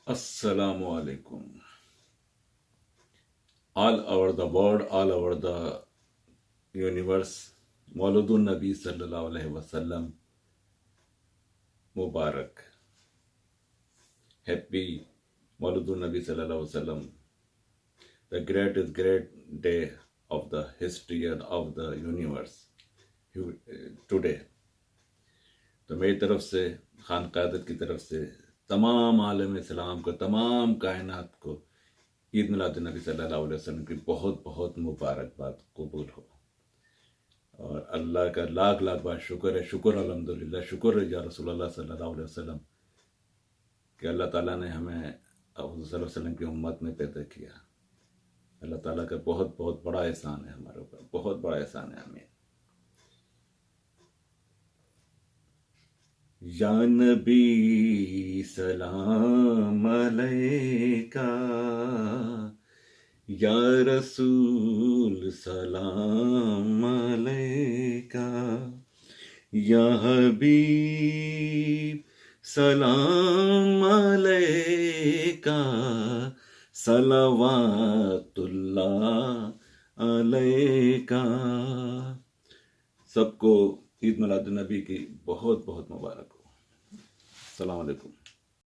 السلام علیکم. All over the world, all over the universe, مولد النبی صلی اللہ علیہ وسلم مبارک. Happy مولد النبی صلی اللہ علیہ وسلم, the great day of the history and of the universe today. تو میری طرف سے, خان قیادت کی طرف سے, تمام عالم اسلام کو, تمام کائنات کو عید میلاد النبی صلی اللہ علیہ وسلم کی بہت بہت مبارکباد قبول ہو. اور اللہ کا لاکھ بار شکر ہے, شکر الحمدللہ, شکر ہے یا رسول اللہ صلی اللہ علیہ وسلم کہ اللہ تعالیٰ نے ہمیں حضور صلی اللہ علیہ وسلم کی امت میں پیدا کیا. اللہ تعالیٰ کا بہت بہت بڑا احسان ہے ہمارے اوپر, بہت بڑا احسان ہے. آمین. یا نبی سلام علیکہ, یا رسول سلام علیکہ, یا حبیب سلام علیکہ, صلوات اللہ علیکہ. سب کو عید میلاد النبی کی بہت بہت مبارک ہو. السلام علیکم.